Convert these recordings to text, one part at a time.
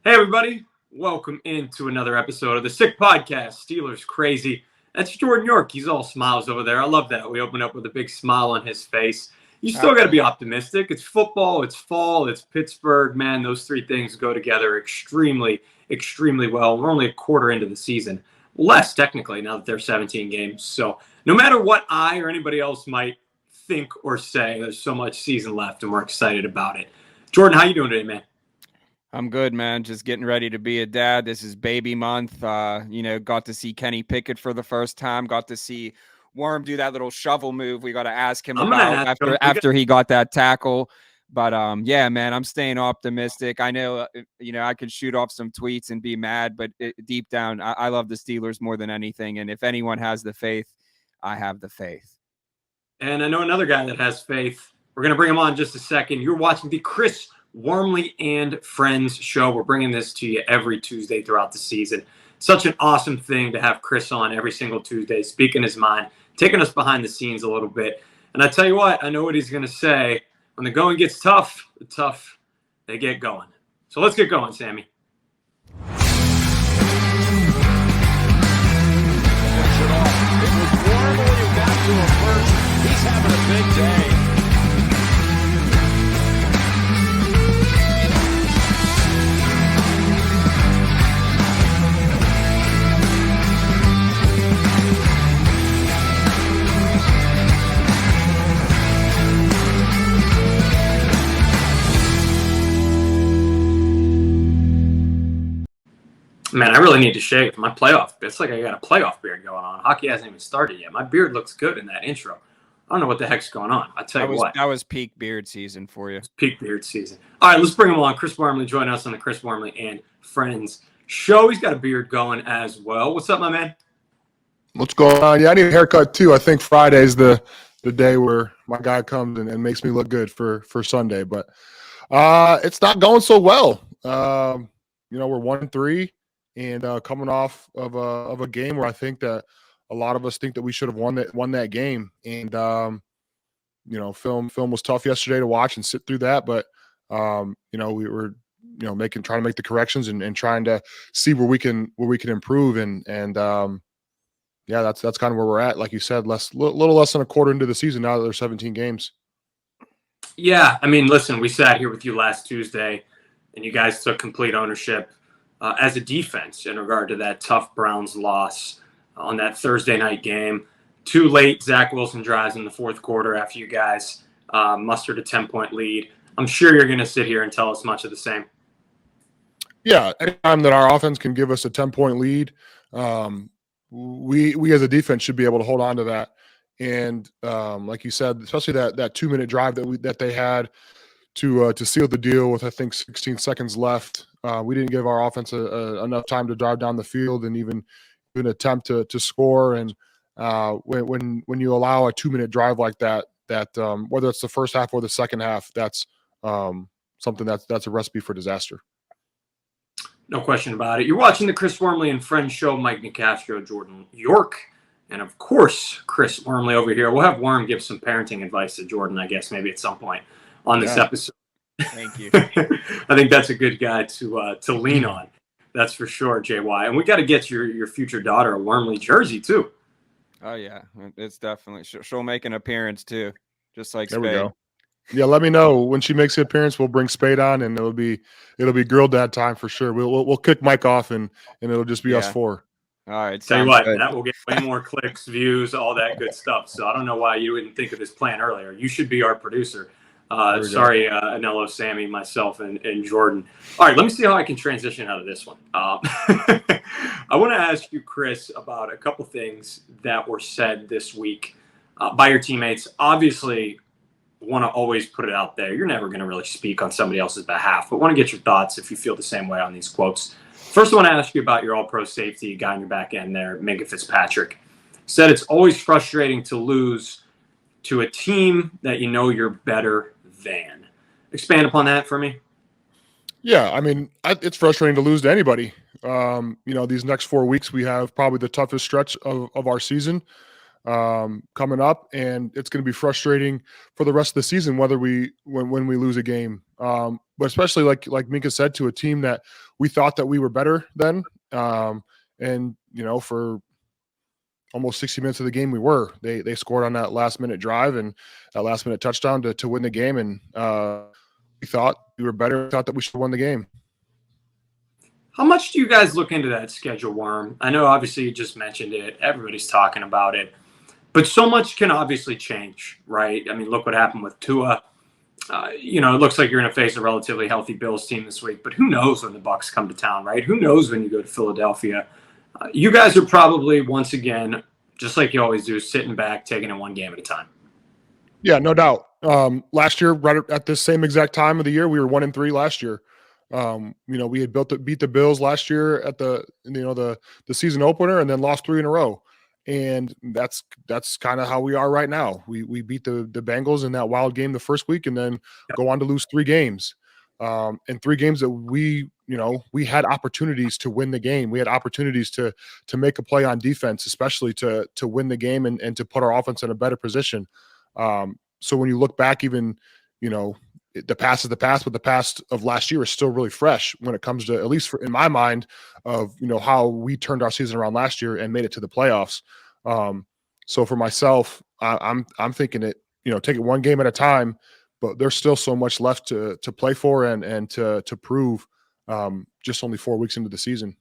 Hey, everybody. Welcome into another episode of the Sick Podcast, Steelers Crazy. That's Jordan York. He's all smiles over there. I love that. We open up with a big smile on his face. You still got to be optimistic. It's football, it's fall, it's Pittsburgh. Man, those three things go together extremely, extremely well. We're only a quarter into the season. Less, technically, now that they're 17 games. So no matter what I or anybody else might think or say, there's so much season left, and we're excited about it. Jordan, how you doing today, man? I'm good, man. Just getting ready to be a dad. This is baby month. Got to see Kenny Pickett for the first time. Got to see Worm do that little shovel move we got to ask him about after he got that tackle. But yeah, man, I'm staying optimistic. I know, I could shoot off some tweets and be mad, but deep down, I love the Steelers more than anything. And if anyone has the faith, I have the faith. And I know another guy that has faith. We're going to bring him on in just a second. You're watching the Chris Wormley and Friends show. We're bringing this to you every Tuesday throughout the season. Such an awesome thing to have Chris on every single Tuesday, speaking his mind, taking us behind the scenes a little bit. And I tell you what, I know what he's going to say. When the going gets tough, they get going. So let's get going, Sammy. It was Wormley who got to him first. He's having a big day. Man, I really need to shave my playoff. It's like I got a playoff beard going on. Hockey hasn't even started yet. My beard looks good in that intro. I don't know what the heck's going on. I tell you what. That was peak beard season for you. Peak beard season. All right, let's bring him on. Chris Wormley, join us on the Chris Wormley and Friends show. He's got a beard going as well. What's up, my man? What's going on? Yeah, I need a haircut too. I think Friday's the day where my guy comes and makes me look good for Sunday. But it's not going so well. We're 1-3. And coming off of a game where I think that a lot of us think that we should have won that game. And film was tough yesterday to watch and sit through that. But we were trying to make the corrections and trying to see where we can improve. And that's kind of where we're at. Like you said, little less than a quarter into the season now that there's 17 games. Yeah, I mean, listen, we sat here with you last Tuesday, and you guys took complete ownership. As a defense in regard to that tough Browns loss on that Thursday night game. Too late Zach Wilson drives in the fourth quarter after you guys mustered a 10-point lead. I'm sure you're going to sit here and tell us much of the same. Yeah, anytime that our offense can give us a 10-point lead, we as a defense should be able to hold on to that. And like you said, especially that 2-minute drive that they had to seal the deal with, I think, 16 seconds left. We didn't give our offense enough time to drive down the field and even attempt to score. And when you allow a 2-minute drive like that whether it's the first half or the second half, that's something that's a recipe for disaster. No question about it. You're watching the Chris Wormley and Friends show. Mike Nicastro, Jordan York, and of course, Chris Wormley over here. We'll have Worm give some parenting advice to Jordan, I guess, maybe at some point on this episode. Thank you. I think that's a good guy to lean on. That's for sure, JY. And we got to get your future daughter a Wormley jersey too. Oh yeah, it's definitely she'll make an appearance too, just like there Spade. We go. Yeah, let me know when she makes the appearance. We'll bring Spade on, and it'll be girl dad time for sure. We'll kick Mike off, and it'll just be us four. All right. Tell you what, that will get way more clicks, views, all that good stuff. So I don't know why you didn't think of this plan earlier. You should be our producer. Sorry, Anello, Sammy, myself, and Jordan. All right, let me see how I can transition out of this one. I want to ask you, Chris, about a couple things that were said this week by your teammates. Obviously, want to always put it out there. You're never going to really speak on somebody else's behalf, but want to get your thoughts if you feel the same way on these quotes. First, I want to ask you about your all-pro safety guy in your back end there, Minka Fitzpatrick. Said it's always frustrating to lose to a team that you know you're better than. Expand upon that for me. Yeah, I mean, it's frustrating to lose to anybody. These next 4 weeks, we have probably the toughest stretch of our season coming up, and it's going to be frustrating for the rest of the season, when we lose a game. but especially like Minka said, to a team that we thought that we were better than. And for almost 60 minutes of the game, we were. They scored on that last minute drive and that last minute touchdown to win the game. And we thought we were better. We thought that we should have won the game. How much do you guys look into that schedule, Worm? I know obviously you just mentioned it. Everybody's talking about it. But so much can obviously change, right? I mean, look what happened with Tua. It looks like you're going to face a relatively healthy Bills team this week. But who knows when the Bucs come to town, right? Who knows when you go to Philadelphia? You guys are probably, once again, just like you always do, sitting back, taking it one game at a time. Yeah, no doubt. Last year, right at this same exact time of the year, we were 1-3 last year. We had beat the Bills last year at the season opener, and then lost 3 in a row. And that's kind of how we are right now. We beat the Bengals in that wild game the first week, and then go on to lose 3 games. And 3 games that we had opportunities to win the game. We had opportunities to make a play on defense, especially to win the game and to put our offense in a better position. So when you look back, even, the past is the past, but the past of last year is still really fresh when it comes to, at least in my mind, of, how we turned our season around last year and made it to the playoffs. So for myself, I'm thinking it, take it one game at a time, but there's still so much left to play for and to prove, just only 4 weeks into the season.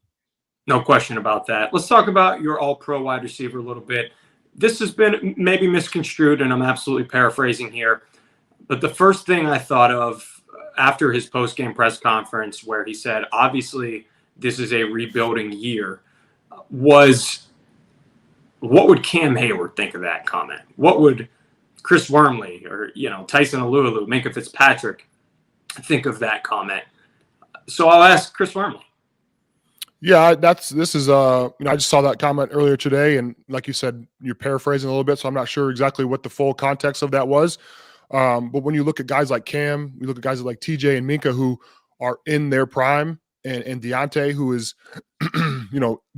No question about that. Let's talk about your all-pro wide receiver a little bit. This has been maybe misconstrued, and I'm absolutely paraphrasing here. But the first thing I thought of after his post-game press conference, where he said, obviously, this is a rebuilding year, was what would Cam Hayward think of that comment? What would Chris Wormley or, Tyson Alualu, Minka Fitzpatrick think of that comment? So I'll ask Chris Wormley. Yeah, I just saw that comment earlier today, and like you said, you're paraphrasing a little bit, so I'm not sure exactly what the full context of that was. But when you look at guys like Cam, you look at guys like TJ and Minka who are in their prime, and Deontay, who is,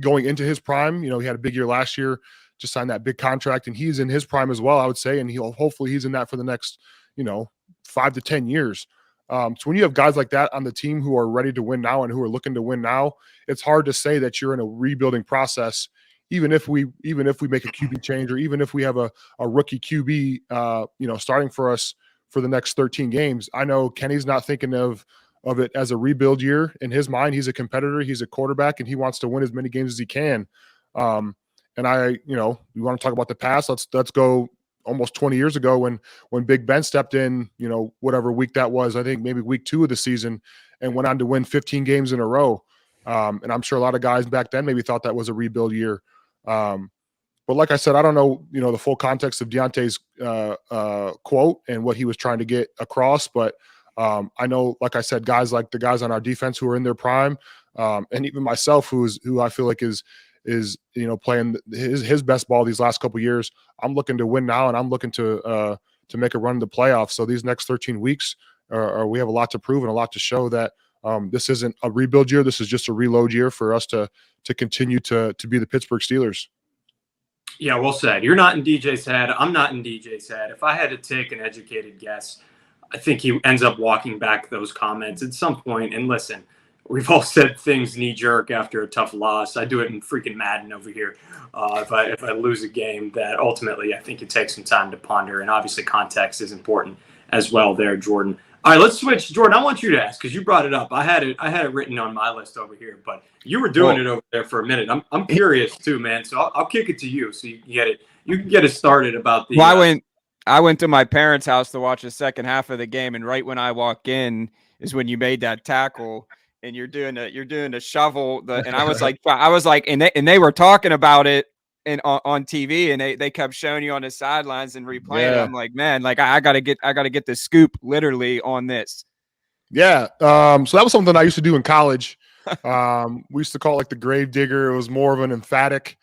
going into his prime. He had a big year last year, just signed that big contract, and he's in his prime as well, I would say, and hopefully he's in that for the next, 5 to 10 years. So when you have guys like that on the team who are ready to win now and who are looking to win now, it's hard to say that you're in a rebuilding process, even if we make a QB change, or even if we have a rookie QB, starting for us for the next 13 games. I know Kenny's not thinking of it as a rebuild year. In his mind, he's a competitor, he's a quarterback, and he wants to win as many games as he can. And we want to talk about the past. Let's go almost 20 years ago when Big Ben stepped in, whatever week that was, I think maybe week 2 of the season, and went on to win 15 games in a row. And I'm sure a lot of guys back then maybe thought that was a rebuild year. But like I said, I don't know, the full context of Deontay's quote and what he was trying to get across. But I know, like I said, guys like the guys on our defense who are in their prime, and even myself, who I feel like is playing his best ball these last couple of years. I'm looking to win now, and I'm looking to make a run in the playoffs. So these next 13 weeks, we have a lot to prove and a lot to show that this isn't a rebuild year. This is just a reload year for us to continue to be the Pittsburgh Steelers. Yeah, well said. You're not in DJ's head. I'm not in DJ's head. If I had to take an educated guess, I think he ends up walking back those comments at some point. And listen, we've all said things knee-jerk after a tough loss. I do it in freaking Madden over here. If I lose a game, that ultimately I think it takes some time to ponder. And obviously context is important as well there, Jordan. All right, let's switch. Jordan, I want you to ask because you brought it up. I had it written on my list over here, but you were doing it over there for a minute. I'm curious too, man. So I'll kick it to you so you can get it. You can get it started about the. Well, I went to my parents' house to watch the second half of the game, and right when I walk in is when you made that tackle, and you're doing a shovel. And I was like, and they were talking about it on TV, and they kept showing you on the sidelines and replaying. Yeah. I'm like, man, like I gotta get the scoop literally on this. Yeah. So that was something I used to do in college. We used to call it like the grave digger. It was more of an emphatic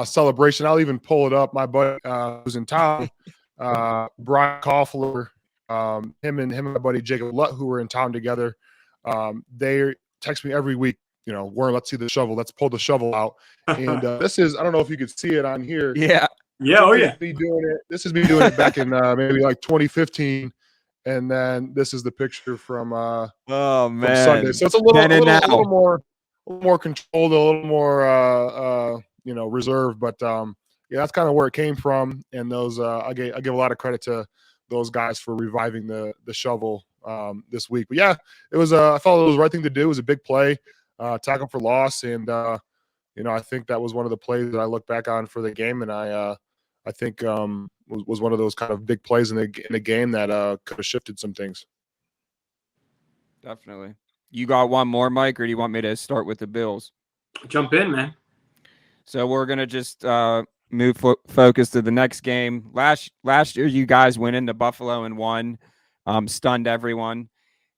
celebration. I'll even pull it up. My buddy who's in town, Brian Koffler, him and my buddy Jacob Lutt, who were in town together. They text me every week, Warren, let's see the shovel. Let's pull the shovel out. And this is, I don't know if you could see it on here. Yeah. Yeah. Oh, yeah. This is me doing it back in maybe like 2015. and then this is the picture from Oh from man, Sunday. So it's a little more controlled, a little more reserved. But yeah, that's kind of where it came from. And those I give a lot of credit to those guys for reviving the shovel this week. But yeah, it was I felt it was the right thing to do. It was a big play, tackle for loss, and I think that was one of the plays that I look back on for the game, and I think was one of those kind of big plays in the game that could have shifted some things. Definitely. You got one more, Mike, or do you want me to start with the Bills? Jump in, man. So we're gonna just move focus to the next game. Last year, you guys went into Buffalo and won, stunned everyone.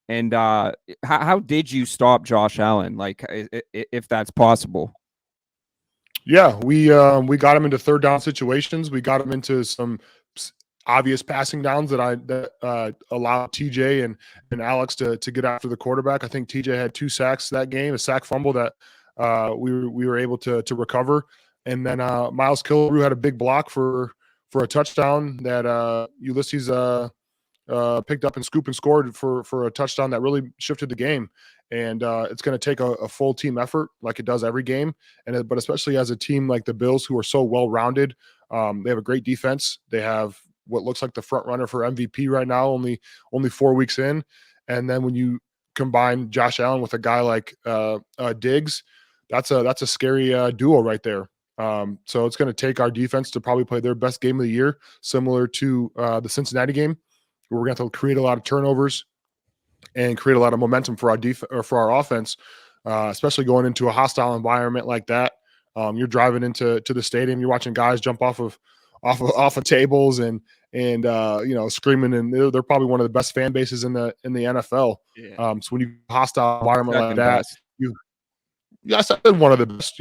And how did you stop Josh Allen? Like, if that's possible. Yeah, we got him into third down situations. We got him into some obvious passing downs that allowed TJ and Alex to get after the quarterback. I think TJ had 2 sacks that game, a sack fumble that we were able to recover, and then Miles Killebrew had a big block for a touchdown that Ulysses picked up and scooped and scored for a touchdown that really shifted the game. And it's going to take a full team effort like it does every game. But especially as a team like the Bills, who are so well-rounded, they have a great defense. They have what looks like the front runner for MVP right now, only 4 weeks in. And then when you combine Josh Allen with a guy like Diggs, that's a scary duo right there. So it's going to take our defense to probably play their best game of the year, similar to the Cincinnati game, where we're going to have to create a lot of turnovers and create a lot of momentum for our offense, especially going into a hostile environment like that. You're driving into the stadium, you're watching guys jump off of tables and screaming, and they're probably one of the best fan bases in the NFL. Yeah. So when you hostile environment like that, I said one of the best.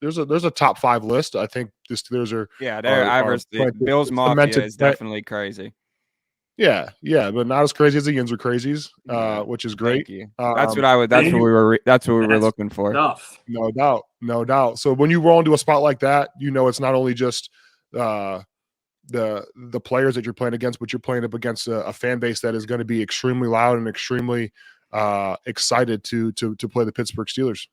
There's a top 5 list. I think the Steelers are. Yeah, Bills Mafia is definitely crazy. Yeah, but not as crazy as the Yins are crazies, which is great. Thank you. That's what we were looking for. Tough. No doubt. So when you roll into a spot like that, it's not only just the players that you're playing against, but you're playing up against a fan base that is going to be extremely loud and extremely excited to play the Pittsburgh Steelers.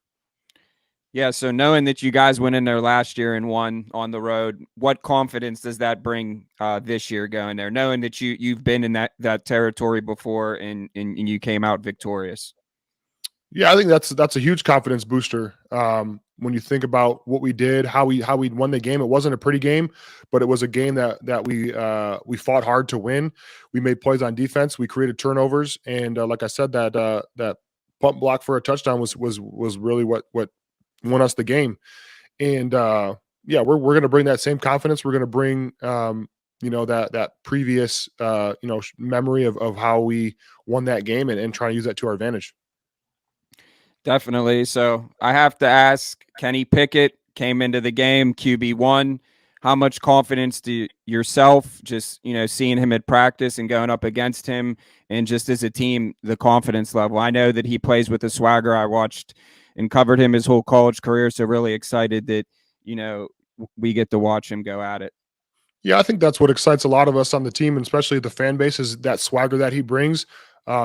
Yeah, so knowing that you guys went in there last year and won on the road, what confidence does that bring this year going there? Knowing that you've been in that territory before and you came out victorious. Yeah, I think that's a huge confidence booster. When you think about what we did, how we won the game, it wasn't a pretty game, but it was a game that we fought hard to win. We made plays on defense, we created turnovers, and like I said, that punt block for a touchdown was really what won us the game. And we're going to bring that same confidence. We're going to bring that previous memory of how we won that game and try to use that to our advantage. Definitely. So I have to ask, Kenny Pickett came into the game QB1. How much confidence do yourself, just seeing him at practice and going up against him, and just as a team, the confidence level? I know that he plays with a swagger. I watched and covered him his whole college career, so really excited that we get to watch him go at it. Yeah, I think that's what excites a lot of us on the team, and especially the fan base, is that swagger that he brings.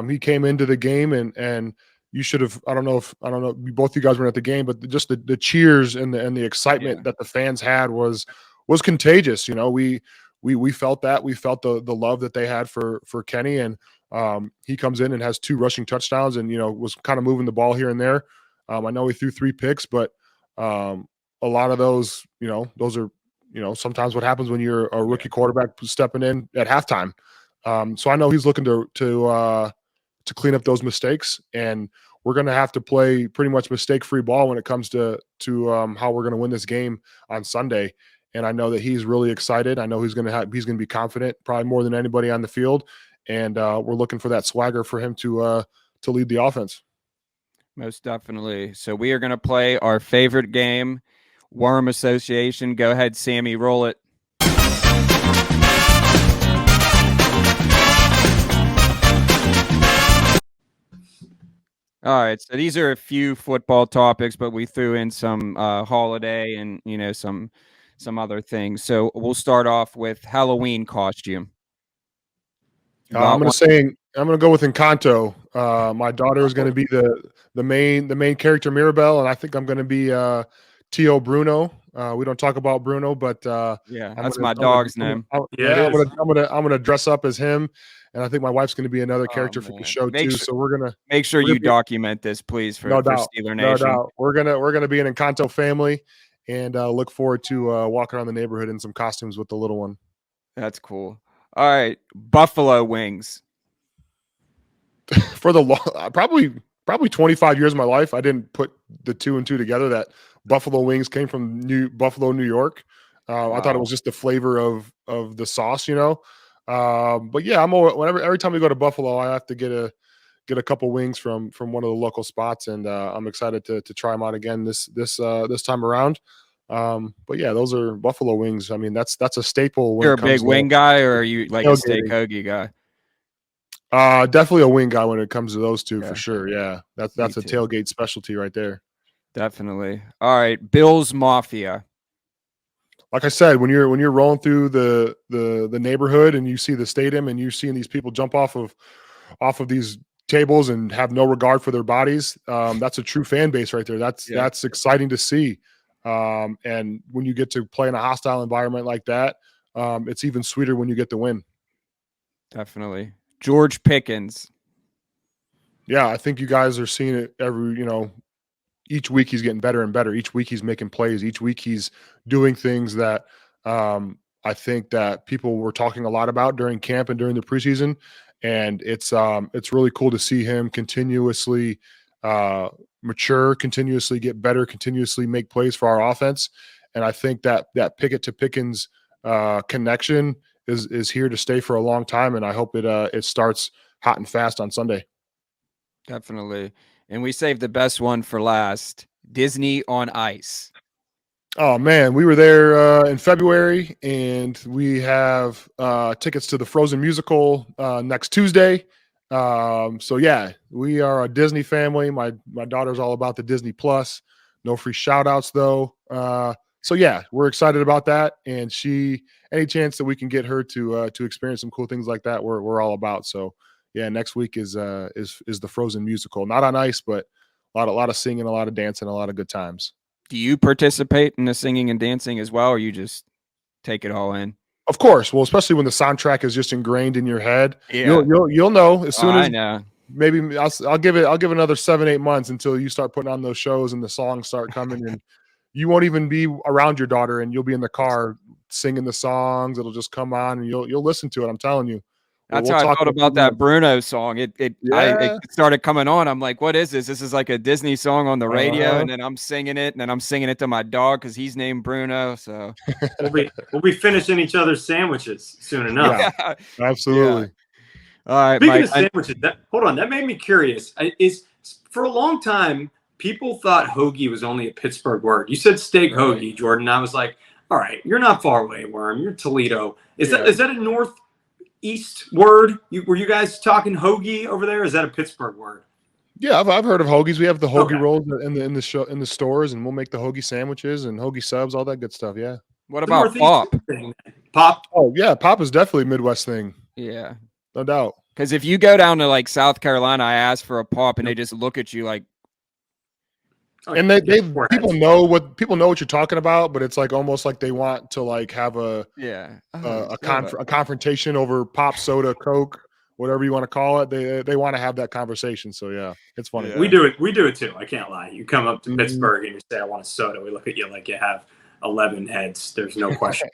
He came into the game and you should have. I don't know. Both you guys weren't at the game, but just the cheers and the excitement that the fans had was contagious. We felt that. We felt the love that they had for Kenny, and he comes in and has 2 rushing touchdowns, and was kind of moving the ball here and there. I know he threw 3 picks, but a lot of those, those are, sometimes what happens when you're a rookie quarterback stepping in at halftime. So I know he's looking to clean up those mistakes, and we're going to have to play pretty much mistake-free ball when it comes to how we're going to win this game on Sunday. And I know that he's really excited. I know he's going to be confident, probably more than anybody on the field. And we're looking for that swagger for him to lead the offense. Most definitely. So we are going to play our favorite game, Worm Association. Go ahead, Sammy, roll it. All right, so these are a few football topics, but we threw in some holiday and some other things. So we'll start off with Halloween costume. I'm gonna go with Encanto. My daughter is gonna be the main character Mirabelle, and I think I'm gonna be Tio Bruno. We don't talk about Bruno, but Yeah, I'm that's gonna, my dog's name. Yeah, it is. I'm gonna dress up as him, and I think my wife's gonna be another Oh, character for the man. show too. So Make sure we're gonna you be, document this, please, for Steeler no Nation. doubt, we're gonna be an Encanto family, and look forward to walking around the neighborhood in some costumes with the little one. That's cool. All right, buffalo wings. For the probably 25 years of my life, I didn't put the two and two together that buffalo wings came from Buffalo, New York. I thought it was just the flavor of the sauce, you know. But yeah, every time we go to Buffalo, I have to get a couple wings from one of the local spots, and I'm excited to try them out again this time around. But yeah, those are buffalo wings. I mean, that's a staple when You're it a comes big to wing guy, or are you like a steak tailgating. hoagie guy? Definitely a wing guy when it comes to those two for Yeah. sure. Yeah, that's Me a too. tailgate specialty right there. Definitely. All right, Bills Mafia. Like I said, when you're rolling through the neighborhood and you see the stadium and you're seeing these people jump off of these tables and have no regard for their bodies, that's a true fan base right there. That's exciting to see. And when you get to play in a hostile environment like that, it's even sweeter when you get the win. Definitely. George Pickens. Yeah, I think you guys are seeing it each week he's getting better and better. Each week he's making plays. Each week he's doing things that I think that people were talking a lot about during camp and during the preseason. And it's really cool to see him continuously mature, continuously get better, continuously make plays for our offense. And I think that Pickett to Pickens connection is here to stay for a long time. And I hope it starts hot and fast on Sunday. Definitely. And we saved the best one for last. Disney on Ice. Oh man, we were there in February, and we have tickets to the Frozen musical next Tuesday. So yeah, we are a Disney family. My daughter's all about the Disney Plus. No free shout outs though. So yeah, we're excited about that. And any chance that we can get her to experience some cool things like that, we're all about. So yeah, next week is the Frozen musical. Not on ice, but a lot of singing, a lot of dancing, a lot of good times. Do you participate in the singing and dancing as well, or you just take it all in? Of course. Well, especially when the soundtrack is just ingrained in your head. Yeah. You'll know as soon as I know. maybe I'll give another 7-8 months until you start putting on those shows and the songs start coming, and you won't even be around your daughter, and you'll be in the car singing the songs. It'll just come on and you'll listen to it. I'm telling you. That's how I felt about that Bruno song. It started coming on. I'm like, what is this? This is like a Disney song on the radio, and then I'm singing it, and then I'm singing it to my dog because he's named Bruno. So we'll be finishing each other's sandwiches soon enough. Yeah, absolutely. Yeah. All right. Speaking of sandwiches, hold on. That made me curious. For a long time, people thought hoagie was only a Pittsburgh word. You said steak hoagie, Jordan. I was like, all right, you're not far away, Worm. You're Toledo. Is that a northeast word? Were you guys talking hoagie over there? Or is that a Pittsburgh word? Yeah, I've heard of hoagies. We have the hoagie rolls in the stores, and we'll make the hoagie sandwiches and hoagie subs, all that good stuff. Yeah. What about pop? Pop? Oh yeah, pop is definitely a Midwest thing. Yeah, no doubt. Because if you go down to like South Carolina, I ask for a pop, and they just look at you like. And people know what you're talking about, but it's like almost like they want to like have a confrontation over pop, soda, Coke, whatever you want to call it. They want to have that conversation. So yeah, it's funny. Yeah. We do it too. I can't lie. You come up to Pittsburgh and you say, I want a soda. We look at you like you have 11 heads. There's no question.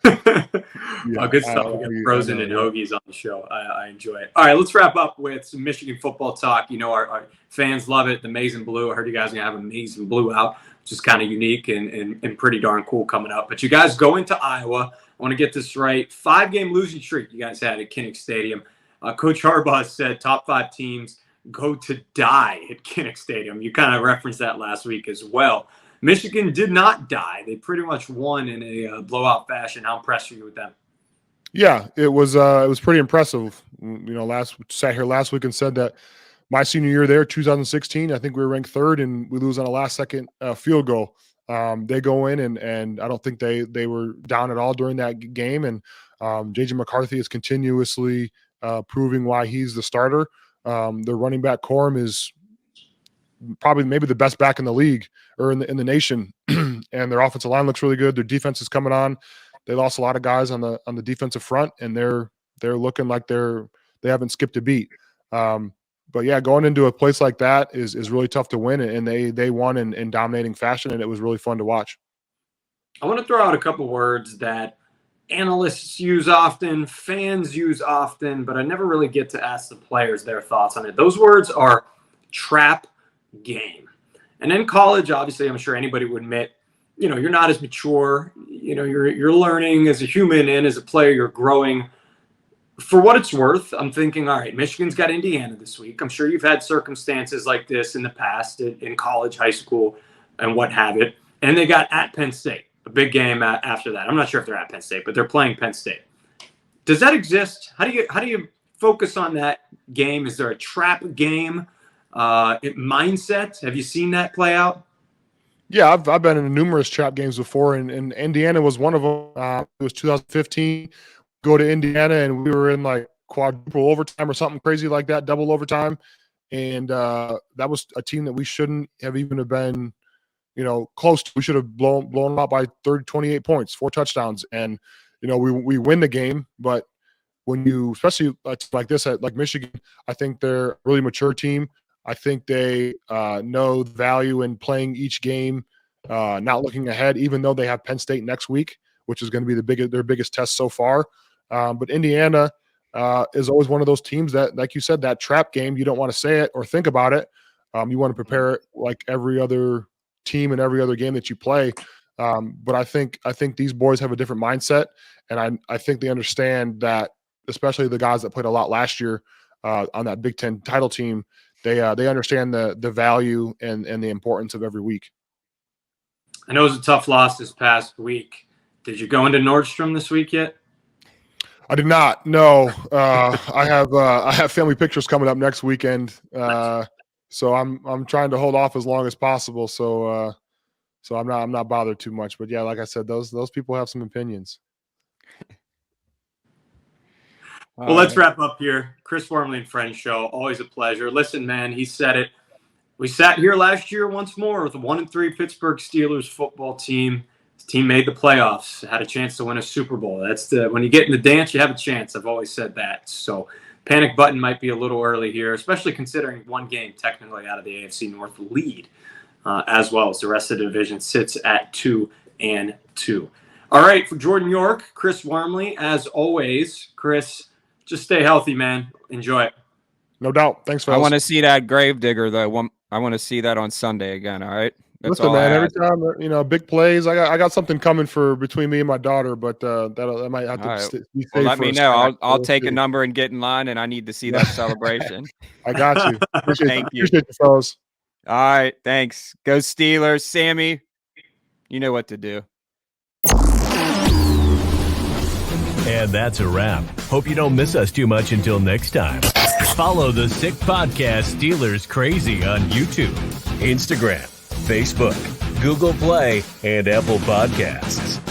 Good stuff. We get frozen and hoagies on the show. I enjoy it. All right, let's wrap up with some Michigan football talk. You know, our fans love it. The Maize and Blue. I heard you guys are going to have a Maize and Blue out, which is kind of unique and pretty darn cool coming up. But you guys go into Iowa. I want to get this right. 5-game losing streak you guys had at Kinnick Stadium. Coach Harbaugh said top 5 teams go to die at Kinnick Stadium. You kind of referenced that last week as well. Michigan did not die. They pretty much won in a blowout fashion. How impressed are you with them? Yeah, it was pretty impressive. You know, sat here last week and said that my senior year there, 2016, I think we were ranked 3rd, and we lose on a last-second field goal. They go in and I don't think they were down at all during that game. And J.J. McCarthy is continuously proving why he's the starter. Their running back Corum is probably maybe the best back in the league or in the nation, and their offensive line looks really good. Their defense is coming on. They lost a lot of guys on the defensive front, and they're looking like they haven't skipped a beat. But yeah, going into a place like that is really tough to win, and they won in dominating fashion, and it was really fun to watch. I want to throw out a couple words that analysts use often, fans use often, but I never really get to ask the players their thoughts on it. Those words are trap game. And in college, obviously, I'm sure anybody would admit, you're not as mature. You're learning as a human and as a player, you're growing. For what it's worth, I'm thinking, all right, Michigan's got Indiana this week. I'm sure you've had circumstances like this in the past in college, high school, and what have it. And they got at Penn State, a big game after that. I'm not sure if they're at Penn State, but they're playing Penn State. Does that exist? How do you focus on that game? Is there a trap game mindset? Have you seen that play out? Yeah, I've been in numerous trap games before, and Indiana was one of them. It was 2015. Go to Indiana, and we were in like quadruple overtime or something crazy like that, double overtime, and that was a team that we shouldn't have even been, close to. We should have blown them out by 28 points, 4 touchdowns, and we win the game. But when you, especially like this at like Michigan, I think they're a really mature team. I think they know the value in playing each game, not looking ahead, even though they have Penn State next week, which is going to be their biggest test so far. But Indiana is always one of those teams that, like you said, that trap game, you don't want to say it or think about it. You want to prepare it like every other team and every other game that you play. But I think these boys have a different mindset, and I think they understand that, especially the guys that played a lot last year on that Big Ten title team. They understand the value and the importance of every week. I know it was a tough loss this past week. Did you go into Nordstrom this week yet? I did not. No, I have family pictures coming up next weekend, so I'm trying to hold off as long as possible. So I'm not bothered too much. But yeah, like I said, those people have some opinions. Well, let's wrap up here. Chris Wormley and Friends Show. Always a pleasure. Listen, man, he said it. We sat here last year once more with a 1-3 Pittsburgh Steelers football team. His team made the playoffs, had a chance to win a Super Bowl. When you get in the dance, you have a chance. I've always said that. So panic button might be a little early here, especially considering one game technically out of the AFC North lead, as well as the rest of the division sits at 2-2. All right, for Jordan York, Chris Wormley, as always, Chris, just stay healthy, man. Enjoy it. No doubt. Thanks, fellas. I want to see that Gravedigger, though. I want to see that on Sunday again, all right? That's Listen, all man, every time, big plays. I got something coming for between me and my daughter, but that might have to be saved. Well, let me know. I'll take a number and get in line, and I need to see that celebration. I got you. Thank you. Appreciate you, fellas. All right, thanks. Go Steelers. Sammy, you know what to do. And that's a wrap. Hope you don't miss us too much until next time. Follow the Sick Podcast Steelers Crazy on YouTube, Instagram, Facebook, Google Play, and Apple Podcasts.